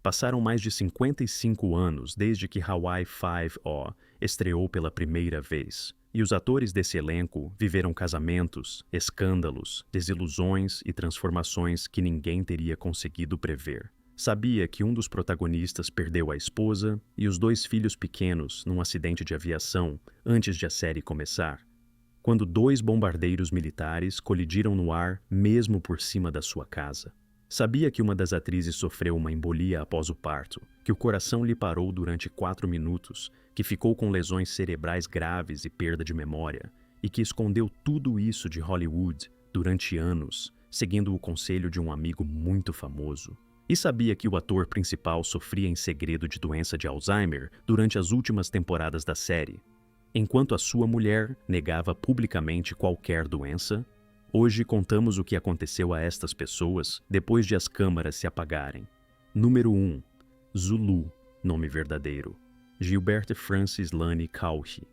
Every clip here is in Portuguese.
Passaram mais de 55 anos desde que Hawaii Five-O estreou pela primeira vez, e os atores desse elenco viveram casamentos, escândalos, desilusões e transformações que ninguém teria conseguido prever. Sabia que um dos protagonistas perdeu a esposa e os 2 filhos pequenos num acidente de aviação antes de a série começar, quando 2 bombardeiros militares colidiram no ar mesmo por cima da sua casa. Sabia que uma das atrizes sofreu uma embolia após o parto, que o coração lhe parou durante 4 minutos, que ficou com lesões cerebrais graves e perda de memória, e que escondeu tudo isso de Hollywood durante anos, seguindo o conselho de um amigo muito famoso. E sabia que o ator principal sofria em segredo de doença de Alzheimer durante as últimas temporadas da série, enquanto a sua mulher negava publicamente qualquer doença. Hoje contamos o que aconteceu a estas pessoas depois de as câmaras se apagarem. Número 1. Zulu, nome verdadeiro. Gilbert Francis Lane Caughey.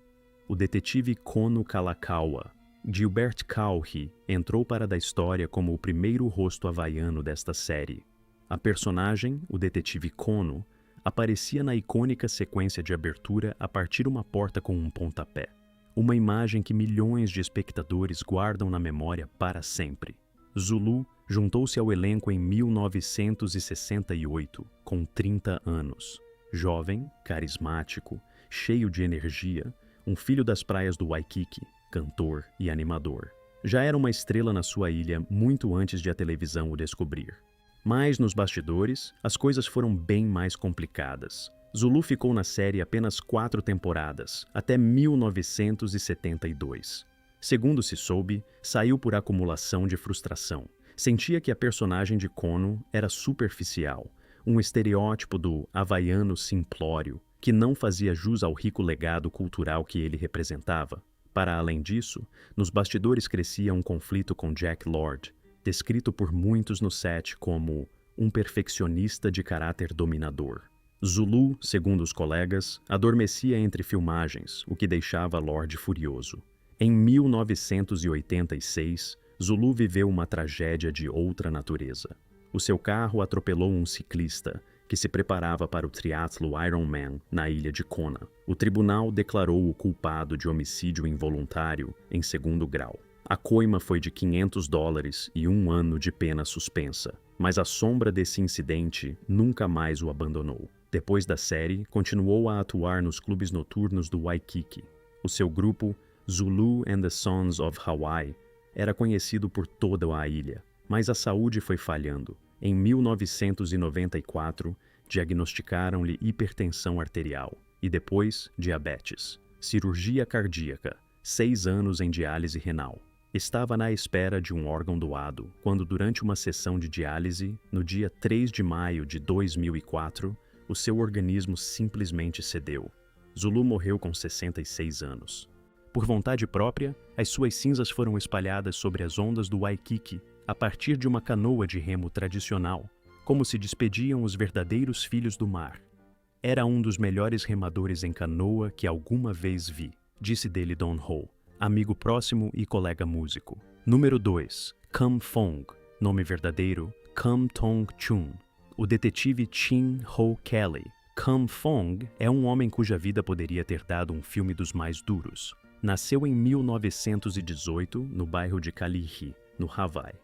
O detetive Kono Kalakaua. Gilbert Caughey entrou para a história como o primeiro rosto havaiano desta série. A personagem, o detetive Kono, aparecia na icônica sequência de abertura a partir uma porta com um pontapé. Uma imagem que milhões de espectadores guardam na memória para sempre. Zulu juntou-se ao elenco em 1968, com 30 anos. Jovem, carismático, cheio de energia, um filho das praias do Waikiki, cantor e animador. Já era uma estrela na sua ilha muito antes de a televisão o descobrir. Mas nos bastidores, as coisas foram bem mais complicadas. Zulu ficou na série apenas 4 temporadas, até 1972. Segundo se soube, saiu por acumulação de frustração. Sentia que a personagem de Kono era superficial, um estereótipo do havaiano simplório, que não fazia jus ao rico legado cultural que ele representava. Para além disso, nos bastidores crescia um conflito com Jack Lord, descrito por muitos no set como um perfeccionista de caráter dominador. Zulu, segundo os colegas, adormecia entre filmagens, o que deixava Lord furioso. Em 1986, Zulu viveu uma tragédia de outra natureza. O seu carro atropelou um ciclista que se preparava para o triatlo Ironman na ilha de Kona. O tribunal declarou o culpado de homicídio involuntário em 2º grau. A coima foi de $500 e 1 ano de pena suspensa, mas a sombra desse incidente nunca mais o abandonou. Depois da série, continuou a atuar nos clubes noturnos do Waikiki. O seu grupo, Zulu and the Sons of Hawaii, era conhecido por toda a ilha, mas a saúde foi falhando. Em 1994, diagnosticaram-lhe hipertensão arterial e depois diabetes, cirurgia cardíaca, 6 anos em diálise renal. Estava na espera de um órgão doado quando, durante uma sessão de diálise, no dia 3 de maio de 2004, o seu organismo simplesmente cedeu. Zulu morreu com 66 anos. Por vontade própria, as suas cinzas foram espalhadas sobre as ondas do Waikiki a partir de uma canoa de remo tradicional, como se despediam os verdadeiros filhos do mar. Era um dos melhores remadores em canoa que alguma vez vi, disse dele Don Ho, amigo próximo e colega músico. Número 2. Kam Fong, nome verdadeiro Kam Tong Chun. O detetive Chin Ho Kelly. Kam Fong é um homem cuja vida poderia ter dado um filme dos mais duros. Nasceu em 1918 no bairro de Kalihi, no Hawaii.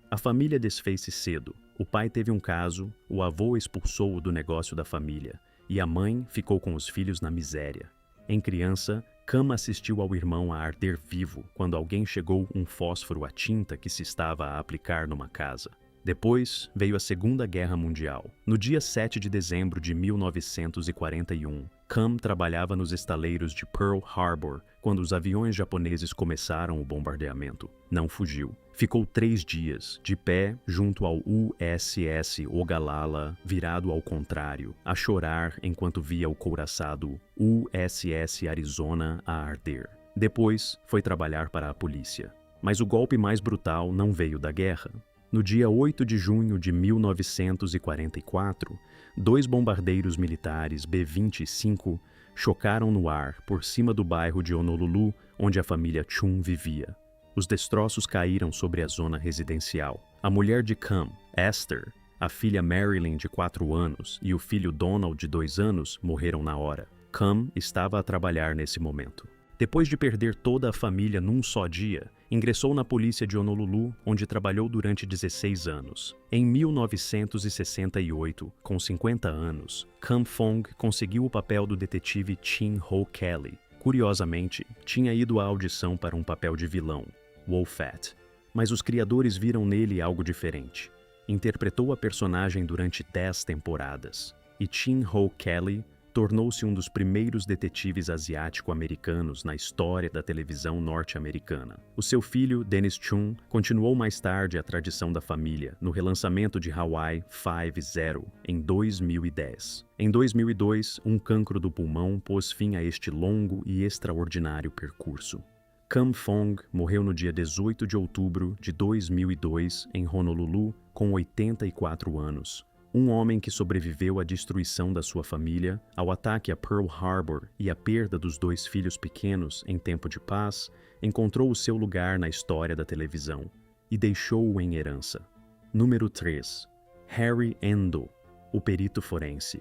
A família desfez-se cedo. O pai teve um caso, o avô expulsou-o do negócio da família e a mãe ficou com os filhos na miséria. Em criança, Kam assistiu ao irmão a arder vivo quando alguém chegou um fósforo à tinta que se estava a aplicar numa casa. Depois veio a Segunda Guerra Mundial. No dia 7 de dezembro de 1941, Kam trabalhava nos estaleiros de Pearl Harbor quando os aviões japoneses começaram o bombardeamento. Não fugiu. Ficou 3 dias, de pé, junto ao USS Ogallala, virado ao contrário, a chorar enquanto via o couraçado USS Arizona a arder. Depois, foi trabalhar para a polícia. Mas o golpe mais brutal não veio da guerra. No dia 8 de junho de 1944, 2 bombardeiros militares B-25 chocaram no ar por cima do bairro de Honolulu, onde a família Chun vivia. Os destroços caíram sobre a zona residencial. A mulher de Kam, Esther, A filha Marilyn, de 4 anos, e o filho Donald, de 2 anos, morreram na hora. Cam estava a trabalhar nesse momento. Depois de perder toda a família num só dia, ingressou na polícia de Honolulu, onde trabalhou durante 16 anos. Em 1968, com 50 anos, Cam Fong conseguiu o papel do detetive Chin Ho Kelly. Curiosamente, tinha ido à audição para um papel de vilão, Wolfat, mas os criadores viram nele algo diferente. Interpretou a personagem durante 10 temporadas, e Chin Ho Kelly tornou-se um dos primeiros detetives asiático-americanos na história da televisão norte-americana. O seu filho, Dennis Chun, continuou mais tarde a tradição da família no relançamento de Hawaii Five-0 em 2010. Em 2002, um cancro do pulmão pôs fim a este longo e extraordinário percurso. Cam Fong morreu no dia 18 de outubro de 2002 em Honolulu, com 84 anos. Um homem que sobreviveu à destruição da sua família, ao ataque a Pearl Harbor e à perda dos 2 filhos pequenos em tempo de paz, encontrou o seu lugar na história da televisão e deixou-o em herança. Número 3. Harry Endo, o perito forense.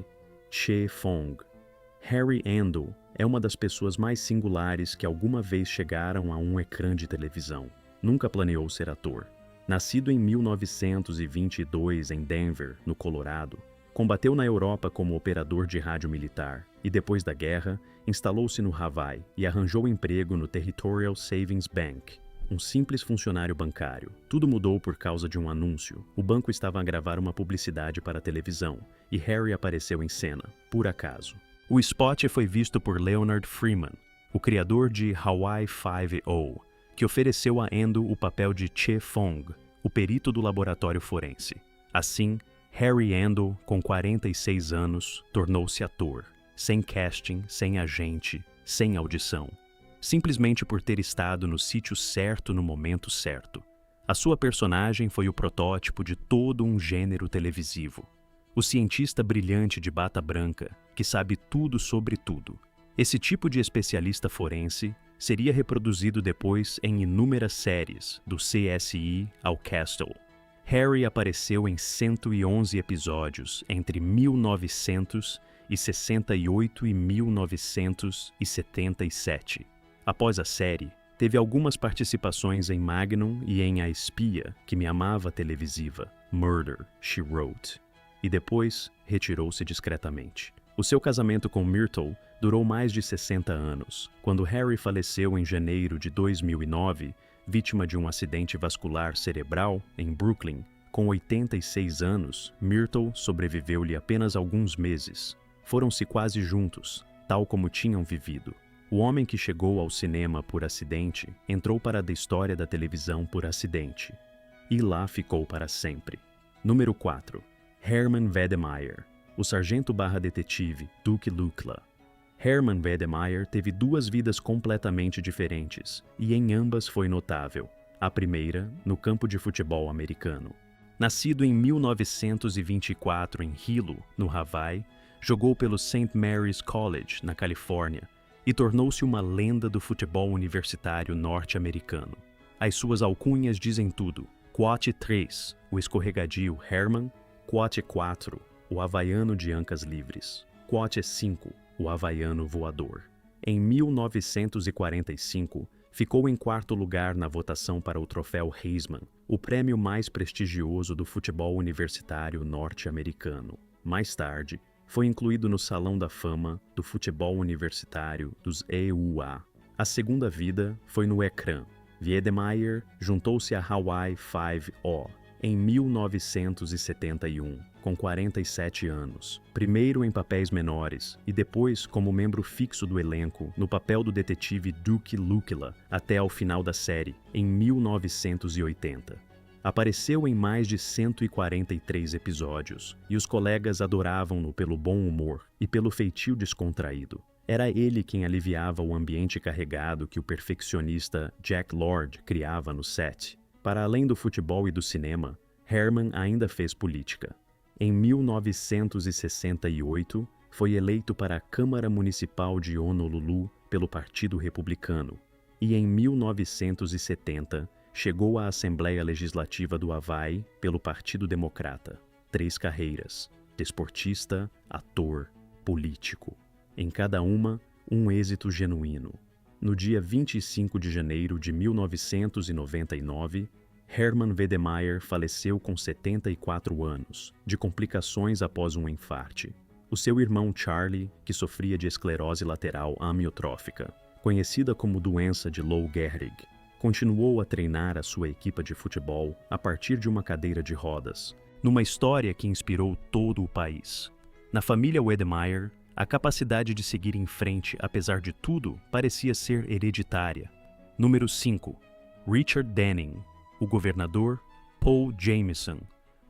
Che Fong. Harry Endo é uma das pessoas mais singulares que alguma vez chegaram a um ecrã de televisão. Nunca planeou ser ator. Nascido em 1922 em Denver, no Colorado, combateu na Europa como operador de rádio militar e, depois da guerra, instalou-se no Hawaii e arranjou emprego no Territorial Savings Bank, um simples funcionário bancário. Tudo mudou por causa de um anúncio. O banco estava a gravar uma publicidade para a televisão e Harry apareceu em cena, por acaso. O spot foi visto por Leonard Freeman, o criador de Hawaii Five-0, que ofereceu a Endo o papel de Che Fong, o perito do laboratório forense. Assim, Harry Endo, com 46 anos, tornou-se ator, sem casting, sem agente, sem audição. Simplesmente por ter estado no sítio certo no momento certo. A sua personagem foi o protótipo de todo um gênero televisivo. O cientista brilhante de bata branca, que sabe tudo sobre tudo. Esse tipo de especialista forense seria reproduzido depois em inúmeras séries, do CSI ao Castle. Harry apareceu em 111 episódios entre 1968 e 1977. Após a série, teve algumas participações em Magnum e em A Espia que Me Amava televisiva, Murder, She Wrote, e depois retirou-se discretamente. O seu casamento com Myrtle durou mais de 60 anos. Quando Harry faleceu em janeiro de 2009, vítima de um acidente vascular cerebral em Brooklyn, com 86 anos, Myrtle sobreviveu-lhe apenas alguns meses. Foram-se quase juntos, tal como tinham vivido. O homem que chegou ao cinema por acidente entrou para a história da televisão por acidente. E lá ficou para sempre. Número 4. Herman Wedemeyer, o sargento/detetive Duke Lukla. Herman Wedemeyer teve 2 vidas completamente diferentes, e em ambas foi notável. A primeira, no campo de futebol americano. Nascido em 1924 em Hilo, no Hawaii, jogou pelo St. Mary's College, na Califórnia, e tornou-se uma lenda do futebol universitário norte-americano. As suas alcunhas dizem tudo. Quote 3, o escorregadio Herman. Quote 4, o havaiano de ancas livres. Quote 5, o havaiano voador. Em 1945, ficou em 4º lugar na votação para o troféu Heisman, o prêmio mais prestigioso do futebol universitário norte-americano. Mais tarde, foi incluído no Salão da Fama do futebol universitário dos EUA. A segunda vida foi no ecrã. Wedemeyer juntou-se a Hawaii Five-0 em 1971, com 47 anos, primeiro em papéis menores e depois como membro fixo do elenco no papel do detetive Duke Lukla até ao final da série, em 1980. Apareceu em mais de 143 episódios e os colegas adoravam-no pelo bom humor e pelo feitio descontraído. Era ele quem aliviava o ambiente carregado que o perfeccionista Jack Lord criava no set. Para além do futebol e do cinema, Herman ainda fez política. Em 1968, foi eleito para a Câmara Municipal de Honolulu pelo Partido Republicano e em 1970 chegou à Assembleia Legislativa do Hawaii pelo Partido Democrata. 3 carreiras: desportista, ator, político. Em cada uma, um êxito genuíno. No dia 25 de janeiro de 1999, Hermann Wedemeyer faleceu com 74 anos, de complicações após um infarte. O seu irmão Charlie, que sofria de esclerose lateral amiotrófica, conhecida como doença de Lou Gehrig, continuou a treinar a sua equipa de futebol a partir de uma cadeira de rodas, numa história que inspirou todo o país. Na família Wedemeyer, a capacidade de seguir em frente, apesar de tudo, parecia ser hereditária. Número 5. Richard Denning, o governador Paul Jameson.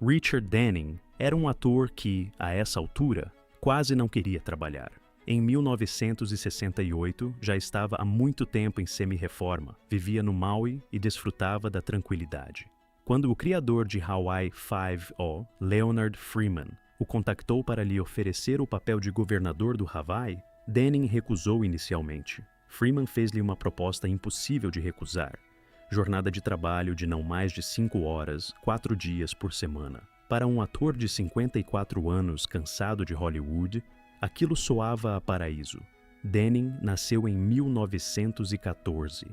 Richard Denning era um ator que, a essa altura, quase não queria trabalhar. Em 1968, já estava há muito tempo em semi-reforma, vivia no Maui e desfrutava da tranquilidade. Quando o criador de Hawaii Five-O, Leonard Freeman, o contactou para lhe oferecer o papel de governador do Hawaii, Denning recusou inicialmente. Freeman fez-lhe uma proposta impossível de recusar: jornada de trabalho de não mais de 5 horas, 4 dias por semana. Para um ator de 54 anos cansado de Hollywood, aquilo soava a paraíso. Denning nasceu em 1914.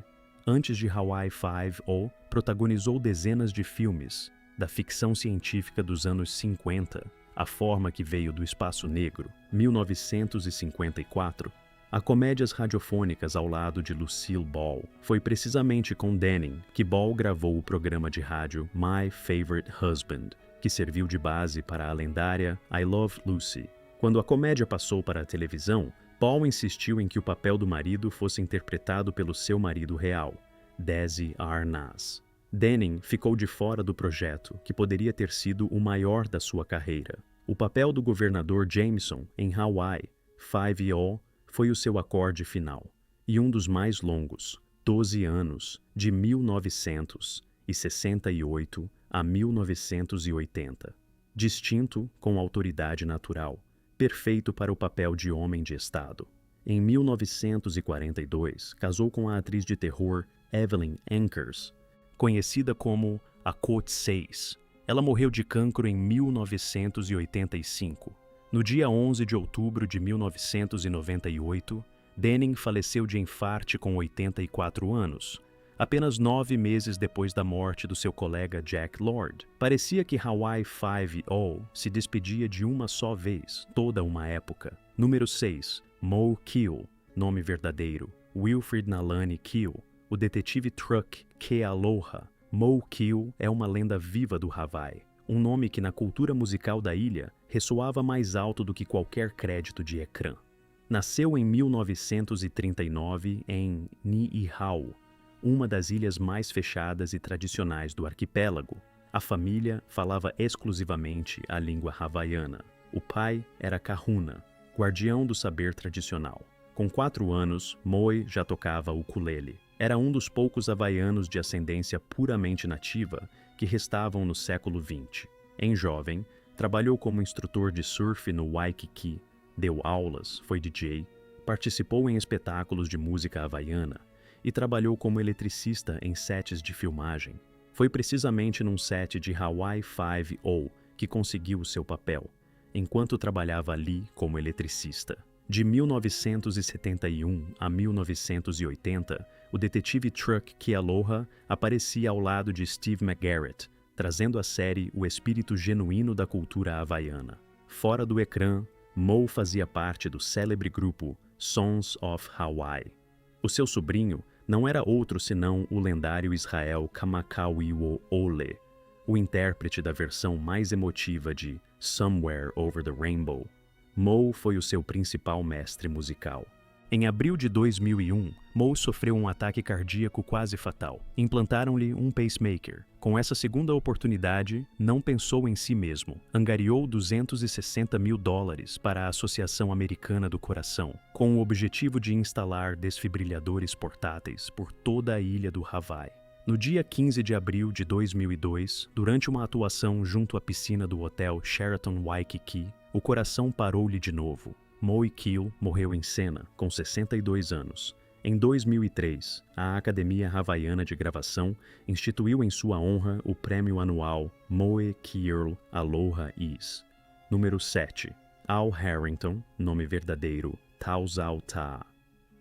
Antes de Hawaii Five-O, protagonizou dezenas de filmes, da ficção científica dos anos 50, A Forma que Veio do Espaço Negro, 1954, a comédias radiofônicas ao lado de Lucille Ball. Foi precisamente com Denning que Ball gravou o programa de rádio My Favorite Husband, que serviu de base para a lendária I Love Lucy. Quando a comédia passou para a televisão, Ball insistiu em que o papel do marido fosse interpretado pelo seu marido real, Desi Arnaz. Denning ficou de fora do projeto, que poderia ter sido o maior da sua carreira. O papel do governador Jameson em Hawaii Five-O foi o seu acorde final, e um dos mais longos, 12 anos, de 1968 a 1980. Distinto com autoridade natural, perfeito para o papel de homem de Estado. Em 1942, casou com a atriz de terror Evelyn Ankers, conhecida como a Côte 6. Ela morreu de cancro em 1985. No dia 11 de outubro de 1998, Denning faleceu de infarte com 84 anos, apenas 9 meses depois da morte do seu colega Jack Lord. Parecia que Hawaii Five-O se despedia de uma só vez, toda uma época. Número 6. Moe Keel, nome verdadeiro, Wilfred Nalani Keel, o detetive Truck Kealoha. Moe Keel é uma lenda viva do Hawaii, um nome que na cultura musical da ilha ressoava mais alto do que qualquer crédito de ecrã. Nasceu em 1939 em Niihau, uma das ilhas mais fechadas e tradicionais do arquipélago. A família falava exclusivamente a língua havaiana. O pai era kahuna, guardião do saber tradicional. Com 4 anos, Moe já tocava ukulele. Era um dos poucos havaianos de ascendência puramente nativa que restavam no século XX. Em jovem, trabalhou como instrutor de surf no Waikiki, deu aulas, foi DJ, participou em espetáculos de música havaiana e trabalhou como eletricista em sets de filmagem. Foi precisamente num set de Hawaii Five-O que conseguiu o seu papel, enquanto trabalhava ali como eletricista. De 1971 a 1980, o detetive Truck Kealoha aparecia ao lado de Steve McGarrett, trazendo à série o espírito genuíno da cultura havaiana. Fora do ecrã, Moe fazia parte do célebre grupo Sons of Hawaii. O seu sobrinho não era outro senão o lendário Israel Kamakawiwo'ole, o intérprete da versão mais emotiva de Somewhere Over the Rainbow. Moe foi o seu principal mestre musical. Em abril de 2001, Moe sofreu um ataque cardíaco quase fatal. Implantaram-lhe um pacemaker. Com essa segunda oportunidade, não pensou em si mesmo. Angariou $260 mil para a Associação Americana do Coração, com o objetivo de instalar desfibrilhadores portáteis por toda a ilha do Hawaii. No dia 15 de abril de 2002, durante uma atuação junto à piscina do hotel Sheraton Waikiki, o coração parou-lhe de novo. Moe Keel morreu em cena, com 62 anos, Em 2003, a Academia Havaiana de Gravação instituiu em sua honra o prêmio anual Moe Kierl Aloha Is. Número 7. Al Harrington, nome verdadeiro Tauzau Ta.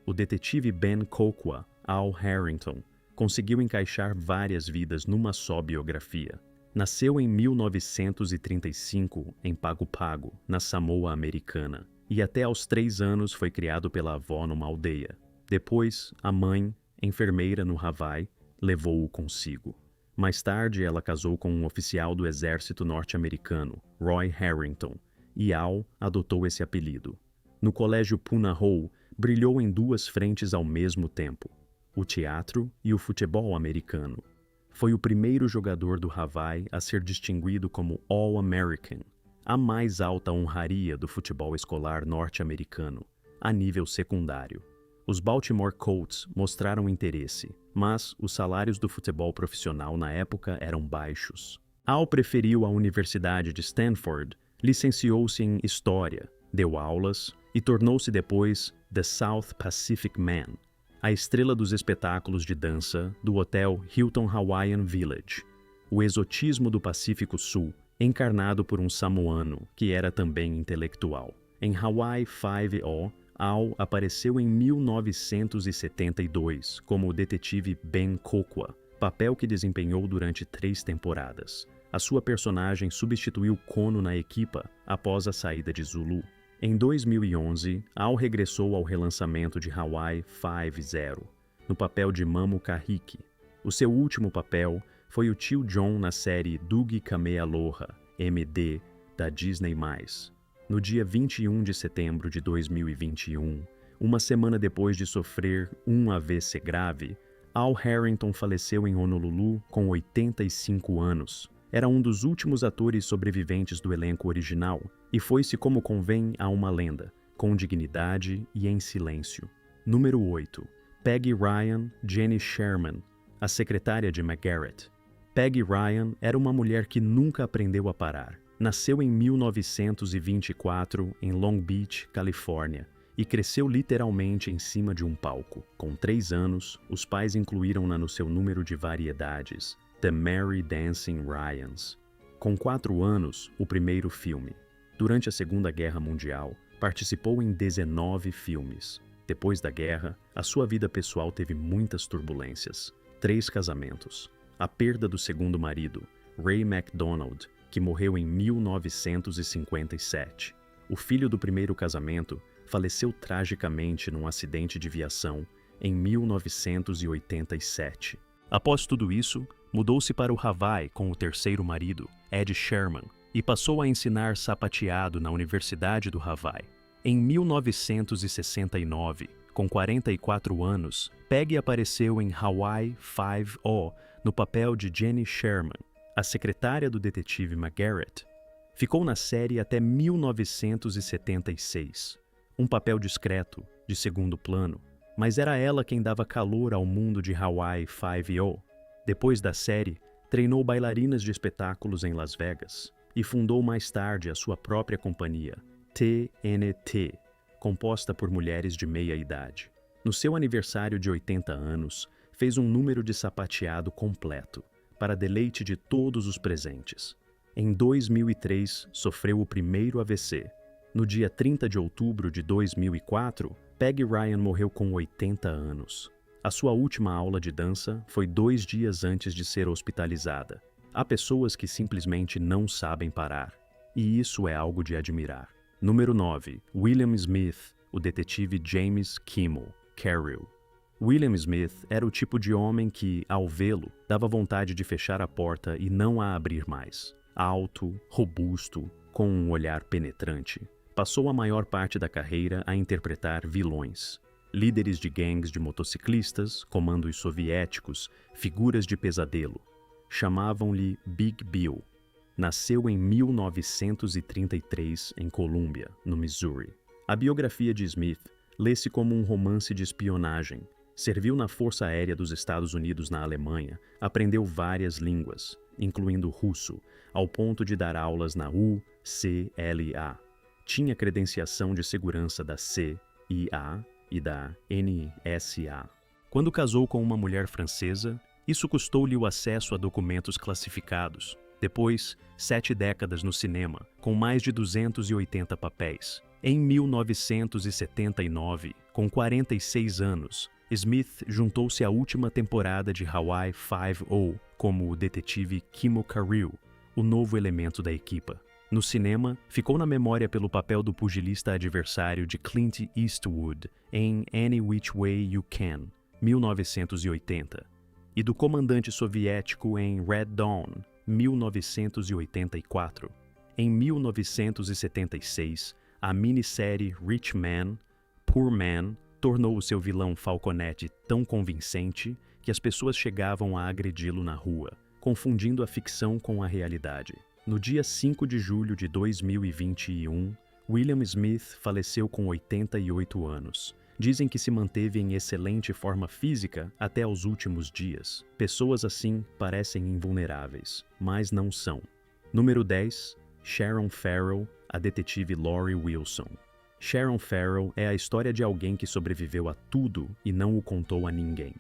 O detetive Ben Kokwa, Al Harrington, conseguiu encaixar várias vidas numa só biografia. Nasceu em 1935 em Pago Pago, na Samoa Americana, e até aos 3 anos foi criado pela avó numa aldeia. Depois, a mãe, enfermeira no Havaí, levou-o consigo. Mais tarde, ela casou com um oficial do exército norte-americano, Roy Harrington, e Al adotou esse apelido. No colégio Punahou, brilhou em 2 frentes ao mesmo tempo, o teatro e o futebol americano. Foi o primeiro jogador do Havaí a ser distinguido como All-American, a mais alta honraria do futebol escolar norte-americano, a nível secundário. Os Baltimore Colts mostraram interesse, mas os salários do futebol profissional na época eram baixos. Al preferiu a Universidade de Stanford, licenciou-se em História, deu aulas e tornou-se depois The South Pacific Man, a estrela dos espetáculos de dança do hotel Hilton Hawaiian Village, o exotismo do Pacífico Sul, encarnado por um samoano que era também intelectual. Em Hawaii 5-O, Al apareceu em 1972 como o detetive Ben Kokwa, papel que desempenhou durante 3 temporadas. A sua personagem substituiu Kono na equipa após a saída de Zulu. Em 2011, Al regressou ao relançamento de Hawaii 5-0, no papel de Mamo Kahiki. O seu último papel foi o tio John na série Dugi Kamealoha, MD, da Disney+. No dia 21 de setembro de 2021, uma semana depois de sofrer um AVC grave, Al Harrington faleceu em Honolulu com 85 anos. Era um dos últimos atores sobreviventes do elenco original e foi-se como convém a uma lenda, com dignidade e em silêncio. Número 8. Peggy Ryan Jenny Sherman, a secretária de McGarrett. Peggy Ryan era uma mulher que nunca aprendeu a parar. Nasceu em 1924 em Long Beach, Califórnia, e cresceu literalmente em cima de um palco. Com 3 anos, os pais incluíram-na no seu número de variedades, The Merry Dancing Ryans. Com 4 anos, o primeiro filme. Durante a Segunda Guerra Mundial, participou em 19 filmes. Depois da guerra, a sua vida pessoal teve muitas turbulências. 3 casamentos. A perda do segundo marido, Ray McDonald, que morreu em 1957. O filho do primeiro casamento faleceu tragicamente num acidente de viação em 1987. Após tudo isso, mudou-se para o Havaí com o terceiro marido, Ed Sherman, e passou a ensinar sapateado na Universidade do Havaí. Em 1969, com 44 anos, Peggy apareceu em Hawaii 5-O no papel de Jenny Sherman, a secretária do detetive McGarrett. Ficou na série até 1976. Um papel discreto, de segundo plano, mas era ela quem dava calor ao mundo de Hawaii 5-O. Depois da série, treinou bailarinas de espetáculos em Las Vegas e fundou mais tarde a sua própria companhia, TNT, composta por mulheres de meia idade. No seu aniversário de 80 anos, fez um número de sapateado completo, para deleite de todos os presentes. Em 2003, sofreu o primeiro AVC. No dia 30 de outubro de 2004, Peggy Ryan morreu com 80 anos. A sua última aula de dança foi 2 dias antes de ser hospitalizada. Há pessoas que simplesmente não sabem parar, e isso é algo de admirar. Número 9. William Smith, o detetive James Kimmel, Carrill. William Smith era o tipo de homem que, ao vê-lo, dava vontade de fechar a porta e não a abrir mais. Alto, robusto, com um olhar penetrante, passou a maior parte da carreira a interpretar vilões. Líderes de gangues de motociclistas, comandos soviéticos, figuras de pesadelo. Chamavam-lhe Big Bill. Nasceu em 1933 em Columbia, no Missouri. A biografia de Smith lê-se como um romance de espionagem. Serviu na Força Aérea dos Estados Unidos na Alemanha, aprendeu várias línguas, incluindo russo, ao ponto de dar aulas na UCLA. Tinha credenciação de segurança da CIA e da NSA. Quando casou com uma mulher francesa, isso custou-lhe o acesso a documentos classificados. Depois, 7 décadas no cinema, com mais de 280 papéis. Em 1979, com 46 anos, Smith juntou-se à última temporada de Hawaii Five-O como o detetive Kimo Karyu, o novo elemento da equipa. No cinema, ficou na memória pelo papel do pugilista adversário de Clint Eastwood em Any Which Way You Can, 1980, e do comandante soviético em Red Dawn, 1984. Em 1976, a minissérie Rich Man, Poor Man tornou o seu vilão Falconetti tão convincente que as pessoas chegavam a agredi-lo na rua, confundindo a ficção com a realidade. No dia 5 de julho de 2021, William Smith faleceu com 88 anos. Dizem que se manteve em excelente forma física até aos últimos dias. Pessoas assim parecem invulneráveis, mas não são. Número 10. Sharon Farrell, a detetive Lori Wilson. Sharon Farrell é a história de alguém que sobreviveu a tudo e não o contou a ninguém.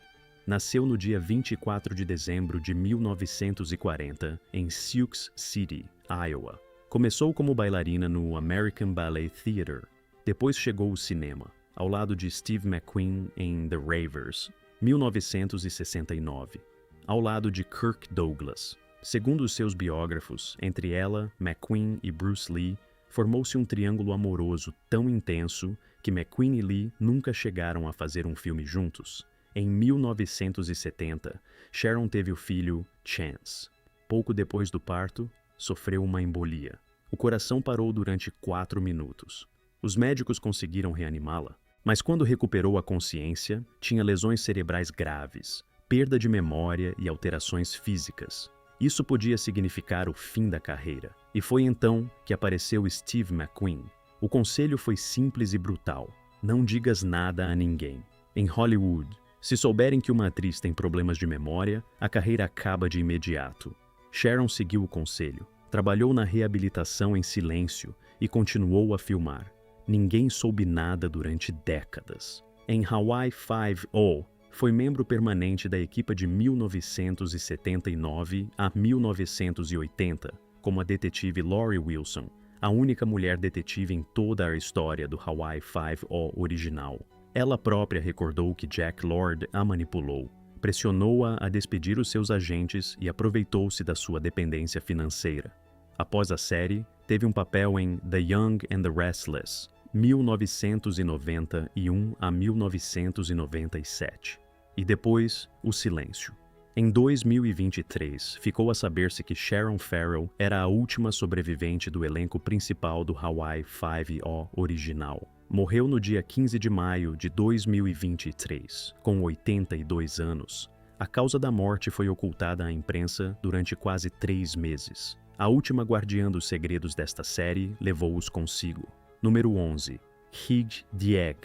Nasceu no dia 24 de dezembro de 1940, em Sioux City, Iowa. Começou como bailarina no American Ballet Theatre. Depois chegou ao cinema, ao lado de Steve McQueen em The Ravers, 1969, ao lado de Kirk Douglas. Segundo os seus biógrafos, entre ela, McQueen e Bruce Lee, formou-se um triângulo amoroso tão intenso que McQueen e Lee nunca chegaram a fazer um filme juntos. Em 1970, Sharon teve o filho Chance. Pouco depois do parto, sofreu uma embolia. O coração parou durante 4 minutos. Os médicos conseguiram reanimá-la, mas quando recuperou a consciência, tinha lesões cerebrais graves, perda de memória e alterações físicas. Isso podia significar o fim da carreira. E foi então que apareceu Steve McQueen. O conselho foi simples e brutal. Não digas nada a ninguém. Em Hollywood, se souberem que uma atriz tem problemas de memória, a carreira acaba de imediato. Sharon seguiu o conselho, trabalhou na reabilitação em silêncio e continuou a filmar. Ninguém soube nada durante décadas. Em Hawaii Five-O, foi membro permanente da equipa de 1979 a 1980, como a detetive Lori Wilson, a única mulher detetive em toda a história do Hawaii Five-O original. Ela própria recordou que Jack Lord a manipulou, pressionou-a a despedir os seus agentes e aproveitou-se da sua dependência financeira. Após a série, teve um papel em The Young and the Restless, 1991 a 1997. E depois, o silêncio. Em 2023, ficou a saber-se que Sharon Farrell era a última sobrevivente do elenco principal do Hawaii Five-O original. Morreu no dia 15 de maio de 2023, com 82 anos. A causa da morte foi ocultada à imprensa durante quase 3 meses. A última guardiã dos segredos desta série levou-os consigo. Número 11. Hig Dieg,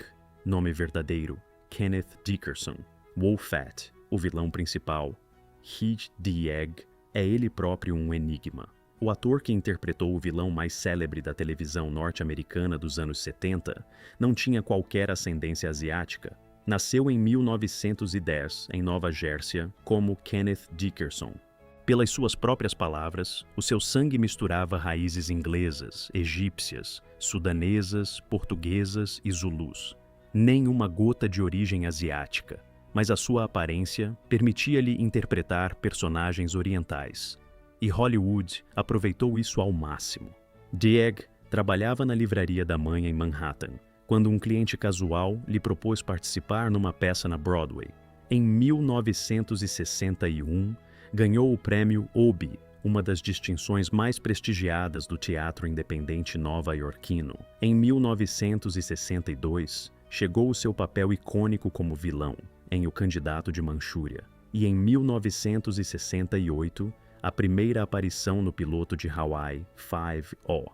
nome verdadeiro, Kenneth Dickerson. Wolfat, o vilão principal. Hig Dieg é ele próprio um enigma. O ator que interpretou o vilão mais célebre da televisão norte-americana dos anos 70 não tinha qualquer ascendência asiática. Nasceu em 1910, em Nova Jersey, como Kenneth Dickerson. Pelas suas próprias palavras, o seu sangue misturava raízes inglesas, egípcias, sudanesas, portuguesas e zulus. Nem uma gota de origem asiática, mas a sua aparência permitia-lhe interpretar personagens orientais. E Hollywood aproveitou isso ao máximo. Dieg trabalhava na livraria da mãe em Manhattan, quando um cliente casual lhe propôs participar numa peça na Broadway. Em 1961, ganhou o prêmio Obie, uma das distinções mais prestigiadas do teatro independente nova-iorquino. Em 1962, chegou o seu papel icônico como vilão, em O Candidato de Manchúria. E em 1968, a primeira aparição no piloto de Hawaii Five-O,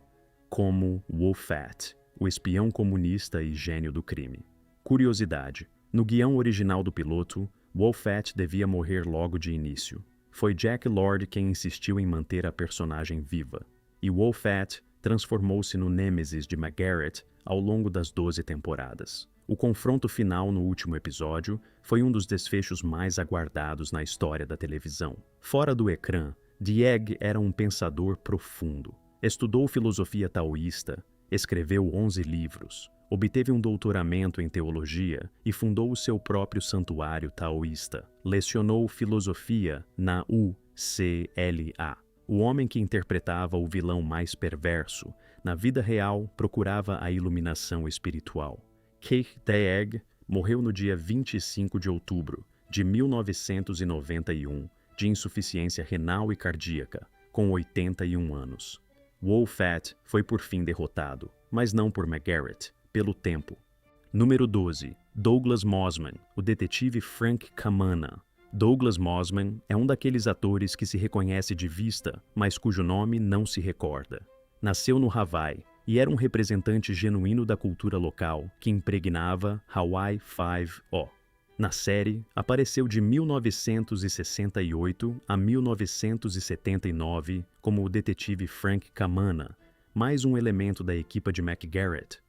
como Wolfat, o espião comunista e gênio do crime. Curiosidade: no guião original do piloto, Wolfat devia morrer logo de início. Foi Jack Lord quem insistiu em manter a personagem viva, e Wolfat transformou-se no nêmesis de McGarrett ao longo das 12 temporadas. O confronto final no último episódio foi um dos desfechos mais aguardados na história da televisão. Fora do ecrã, Dieg era um pensador profundo. Estudou filosofia taoísta, escreveu 11 livros, obteve um doutoramento em teologia e fundou o seu próprio santuário taoísta. Lecionou filosofia na UCLA. O homem que interpretava o vilão mais perverso, na vida real, procurava a iluminação espiritual. Keith Dieg morreu no dia 25 de outubro de 1991 de insuficiência renal e cardíaca, com 81 anos. Wolfat foi por fim derrotado, mas não por McGarrett, pelo tempo. Número 12. Douglas Mossman, o detetive Frank Kamana. Douglas Mossman é um daqueles atores que se reconhece de vista, mas cujo nome não se recorda. Nasceu no Hawaii e era um representante genuíno da cultura local que impregnava Hawaii Five-O. Na série, apareceu de 1968 a 1979 como o detetive Frank Kamana, mais um elemento da equipa de McGarrett.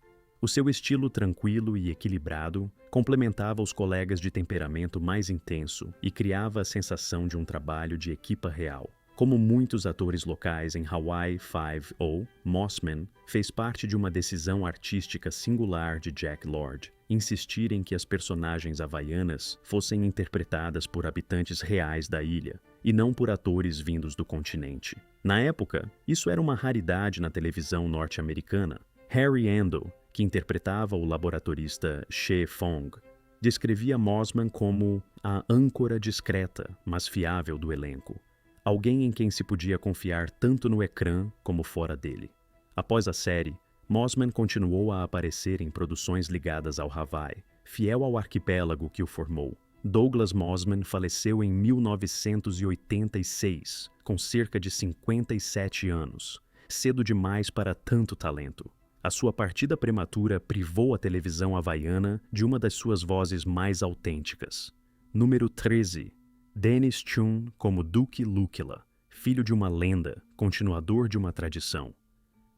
O seu estilo tranquilo e equilibrado complementava os colegas de temperamento mais intenso e criava a sensação de um trabalho de equipa real. Como muitos atores locais em Hawaii Five-O, Mossman fez parte de uma decisão artística singular de Jack Lord, insistir em que as personagens havaianas fossem interpretadas por habitantes reais da ilha, e não por atores vindos do continente. Na época, isso era uma raridade na televisão norte-americana. Harry Endo, que interpretava o laboratorista She Fong, descrevia Mossman como a âncora discreta, mas fiável do elenco. Alguém em quem se podia confiar tanto no ecrã como fora dele. Após a série, Mossman continuou a aparecer em produções ligadas ao Hawaii, fiel ao arquipélago que o formou. Douglas Mossman faleceu em 1986, com cerca de 57 anos, cedo demais para tanto talento. A sua partida prematura privou a televisão havaiana de uma das suas vozes mais autênticas. Número 13. Dennis Chun como Duke Lukila, filho de uma lenda, continuador de uma tradição.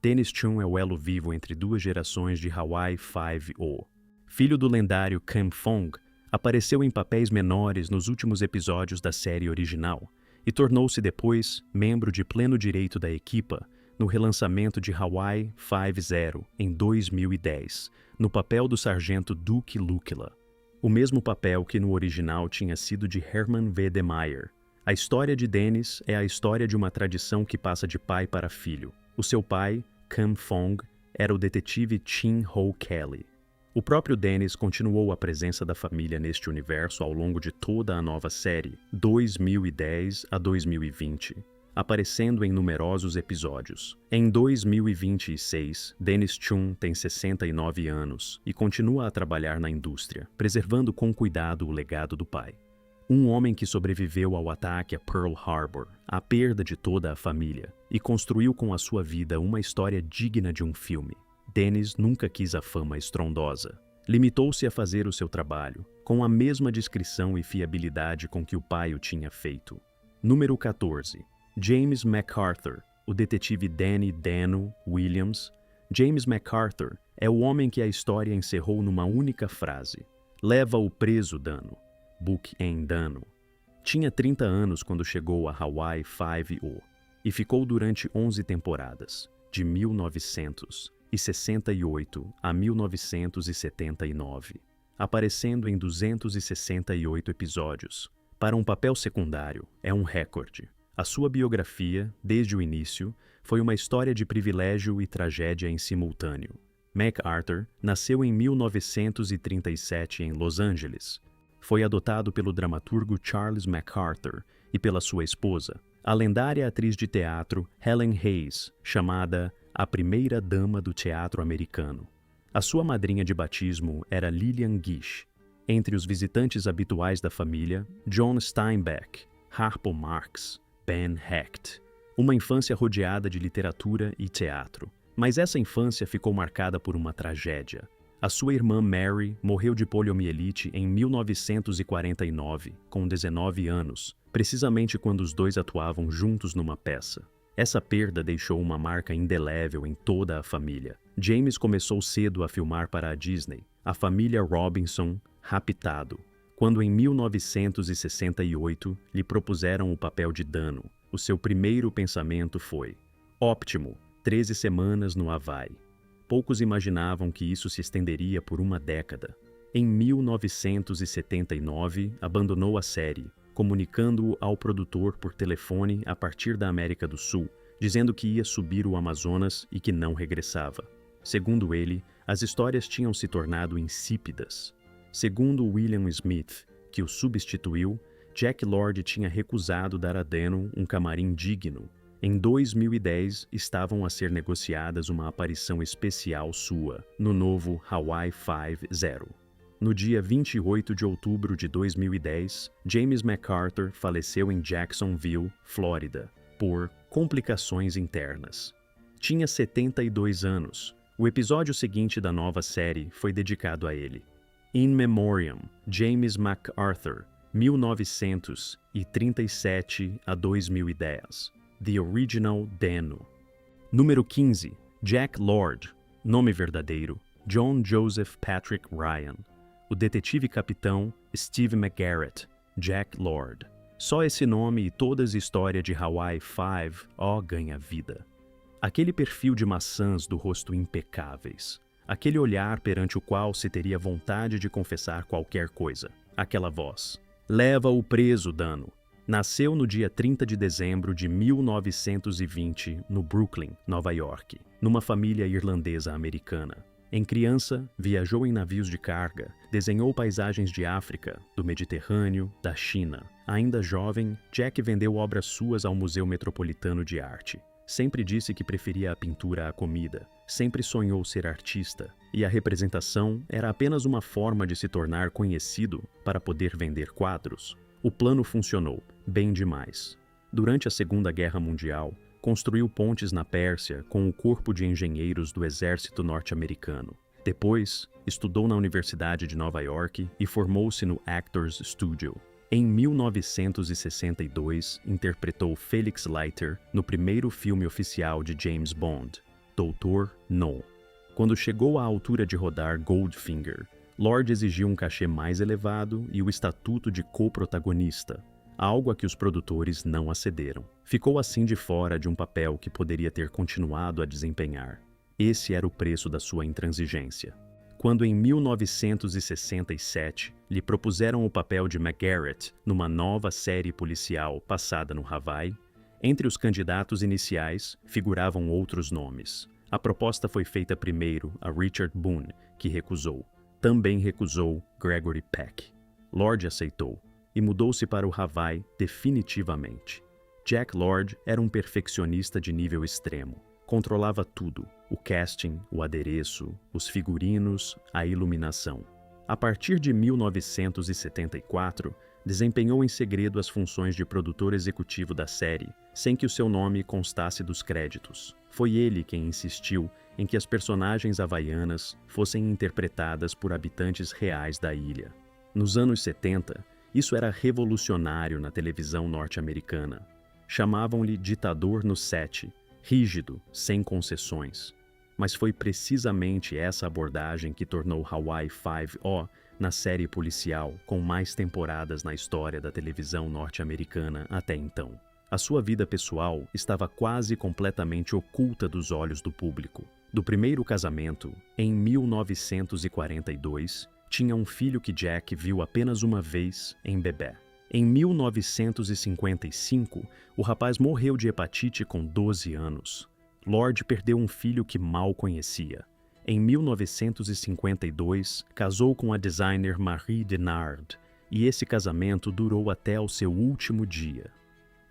Dennis Chun é o elo vivo entre duas gerações de Hawaii Five-O. Filho do lendário Kam Fong, apareceu em papéis menores nos últimos episódios da série original e tornou-se depois membro de pleno direito da equipa no relançamento de Hawaii Five-0 em 2010, no papel do sargento Duke Lukila. O mesmo papel que no original tinha sido de Herman V. de Meyer. A história de Dennis é a história de uma tradição que passa de pai para filho. O seu pai, Kam Fong, era o detetive Chin Ho Kelly. O próprio Dennis continuou a presença da família neste universo ao longo de toda a nova série, 2010 a 2020, aparecendo em numerosos episódios. Em 2026, Dennis Chun tem 69 anos e continua a trabalhar na indústria, preservando com cuidado o legado do pai. Um homem que sobreviveu ao ataque a Pearl Harbor, à perda de toda a família, e construiu com a sua vida uma história digna de um filme. Dennis nunca quis a fama estrondosa. Limitou-se a fazer o seu trabalho, com a mesma discrição e fiabilidade com que o pai o tinha feito. Número 14. James MacArthur, o detetive Danny Dano Williams. James MacArthur é o homem que a história encerrou numa única frase: "Leva-o preso, Dano." Book em Dano. Tinha 30 anos quando chegou a Hawaii Five-O e ficou durante 11 temporadas, de 1968 a 1979, aparecendo em 268 episódios. Para um papel secundário, é um recorde. A sua biografia, desde o início, foi uma história de privilégio e tragédia em simultâneo. MacArthur nasceu em 1937 em Los Angeles. Foi adotado pelo dramaturgo Charles MacArthur e pela sua esposa, a lendária atriz de teatro Helen Hayes, chamada a primeira dama do teatro americano. A sua madrinha de batismo era Lillian Gish. Entre os visitantes habituais da família, John Steinbeck, Harpo Marx, Ben Hecht. Uma infância rodeada de literatura e teatro. Mas essa infância ficou marcada por uma tragédia. A sua irmã Mary morreu de poliomielite em 1949, com 19 anos, precisamente quando os dois atuavam juntos numa peça. Essa perda deixou uma marca indelével em toda a família. James começou cedo a filmar para a Disney, a família Robinson, raptado. Quando em 1968 lhe propuseram o papel de Dano, o seu primeiro pensamento foi: óptimo, 13 semanas no Havaí. Poucos imaginavam que isso se estenderia por uma década. Em 1979, abandonou a série, comunicando-o ao produtor por telefone a partir da América do Sul, dizendo que ia subir o Amazonas e que não regressava. Segundo ele, as histórias tinham se tornado insípidas. Segundo William Smith, que o substituiu, Jack Lord tinha recusado dar a Dano um camarim digno. Em 2010, estavam a ser negociadas uma aparição especial sua no novo Hawaii Five-0. No dia 28 de outubro de 2010, James McArthur faleceu em Jacksonville, Flórida, por complicações internas. Tinha 72 anos. O episódio seguinte da nova série foi dedicado a ele. In Memoriam, James McArthur, 1937 a 2010. The Original Dano. Número 15. Jack Lord. Nome verdadeiro: John Joseph Patrick Ryan. O detetive-capitão Steve McGarrett. Jack Lord. Só esse nome e toda a história de Hawaii Five, ganha vida. Aquele perfil de maçãs do rosto impecáveis. Aquele olhar perante o qual se teria vontade de confessar qualquer coisa. Aquela voz: leva-o preso, Dano. Nasceu no dia 30 de dezembro de 1920, no Brooklyn, Nova York, numa família irlandesa-americana. Em criança, viajou em navios de carga, desenhou paisagens de África, do Mediterrâneo, da China. Ainda jovem, Jack vendeu obras suas ao Museu Metropolitano de Arte. Sempre disse que preferia a pintura à comida. Sempre sonhou ser artista. E a representação era apenas uma forma de se tornar conhecido para poder vender quadros. O plano funcionou, bem demais. Durante a Segunda Guerra Mundial, construiu pontes na Pérsia com o corpo de engenheiros do exército norte-americano. Depois, estudou na Universidade de Nova York e formou-se no Actors Studio. Em 1962, interpretou Felix Leiter no primeiro filme oficial de James Bond, Dr. No. Quando chegou à altura de rodar Goldfinger, Lord exigiu um cachê mais elevado e o estatuto de co-protagonista, algo a que os produtores não acederam. Ficou assim de fora de um papel que poderia ter continuado a desempenhar. Esse era o preço da sua intransigência. Quando em 1967 lhe propuseram o papel de McGarrett numa nova série policial passada no Havaí, entre os candidatos iniciais figuravam outros nomes. A proposta foi feita primeiro a Richard Boone, que recusou. Também recusou Gregory Peck. Lord aceitou e mudou-se para o Havaí definitivamente. Jack Lord era um perfeccionista de nível extremo. Controlava tudo: o casting, o adereço, os figurinos, a iluminação. A partir de 1974, desempenhou em segredo as funções de produtor executivo da série, sem que o seu nome constasse dos créditos. Foi ele quem insistiu em que as personagens havaianas fossem interpretadas por habitantes reais da ilha. Nos anos 70, isso era revolucionário na televisão norte-americana. Chamavam-lhe ditador no set, rígido, sem concessões. Mas foi precisamente essa abordagem que tornou Hawaii Five-O na série policial com mais temporadas na história da televisão norte-americana até então. A sua vida pessoal estava quase completamente oculta dos olhos do público. Do primeiro casamento, em 1942, tinha um filho que Jack viu apenas uma vez em bebê. Em 1955, o rapaz morreu de hepatite com 12 anos. Lord perdeu um filho que mal conhecia. Em 1952, casou com a designer Marie Denard, e esse casamento durou até o seu último dia.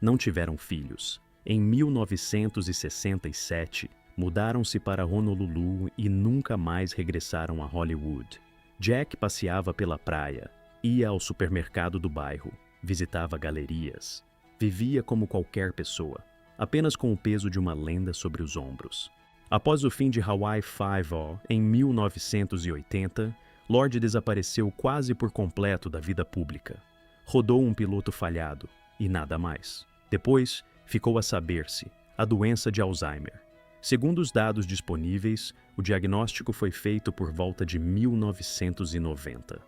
Não tiveram filhos. Em 1967, mudaram-se para Honolulu e nunca mais regressaram a Hollywood. Jack passeava pela praia, ia ao supermercado do bairro, visitava galerias. Vivia como qualquer pessoa, apenas com o peso de uma lenda sobre os ombros. Após o fim de Hawaii Five-O, em 1980, Lord desapareceu quase por completo da vida pública. Rodou um piloto falhado e nada mais. Depois, ficou a saber-se, a doença de Alzheimer. Segundo os dados disponíveis, o diagnóstico foi feito por volta de 1990.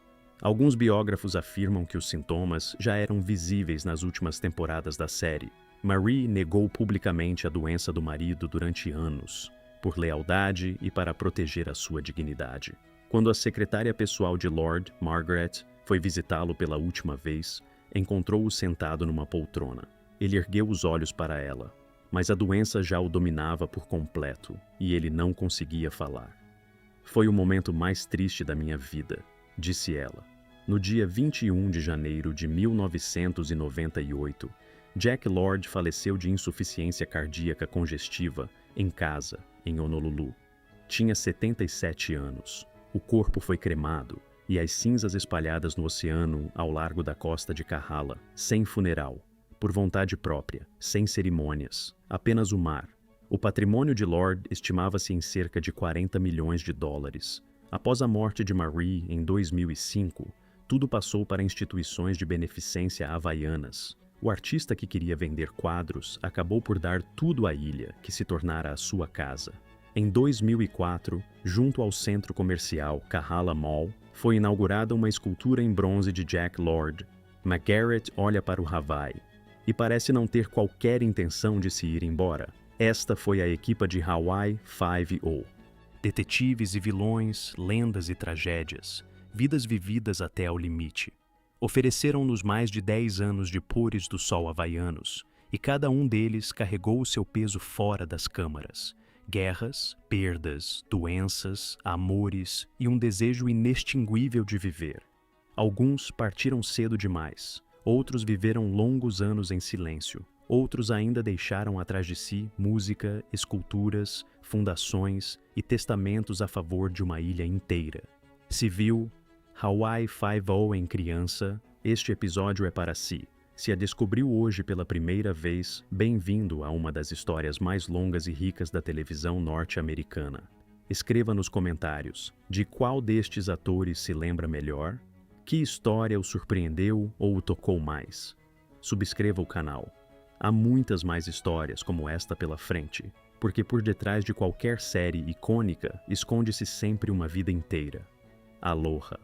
Alguns biógrafos afirmam que os sintomas já eram visíveis nas últimas temporadas da série. Marie negou publicamente a doença do marido durante anos, por lealdade e para proteger a sua dignidade. Quando a secretária pessoal de Lord, Margaret, foi visitá-lo pela última vez, encontrou-o sentado numa poltrona. Ele ergueu os olhos para ela, mas a doença já o dominava por completo e ele não conseguia falar. Foi o momento mais triste da minha vida, disse ela. No dia 21 de janeiro de 1998, Jack Lord faleceu de insuficiência cardíaca congestiva em casa, em Honolulu. Tinha 77 anos. O corpo foi cremado e as cinzas espalhadas no oceano ao largo da costa de Kahala, sem funeral, por vontade própria, sem cerimônias, apenas o mar. O patrimônio de Lord estimava-se em cerca de 40 milhões de dólares. Após a morte de Marie em 2005, tudo passou para instituições de beneficência havaianas. O artista que queria vender quadros acabou por dar tudo à ilha, que se tornara a sua casa. Em 2004, junto ao centro comercial Kahala Mall, foi inaugurada uma escultura em bronze de Jack Lord. Margaret olha para o Havaí e parece não ter qualquer intenção de se ir embora. Esta foi a equipa de Hawaii Five-O. Detetives e vilões, lendas e tragédias, vidas vividas até ao limite. Ofereceram-nos mais de 10 anos de pores do sol havaianos, e cada um deles carregou o seu peso fora das câmaras. Guerras, perdas, doenças, amores e um desejo inextinguível de viver. Alguns partiram cedo demais, outros viveram longos anos em silêncio, outros ainda deixaram atrás de si música, esculturas, fundações e testamentos a favor de uma ilha inteira. Se viu Hawaii Five-O em criança, este episódio é para si. Se a descobriu hoje pela primeira vez, bem-vindo a uma das histórias mais longas e ricas da televisão norte-americana. Escreva nos comentários de qual destes atores se lembra melhor, que história o surpreendeu ou o tocou mais. Subscreva o canal. Há muitas mais histórias como esta pela frente, porque por detrás de qualquer série icônica esconde-se sempre uma vida inteira. Aloha!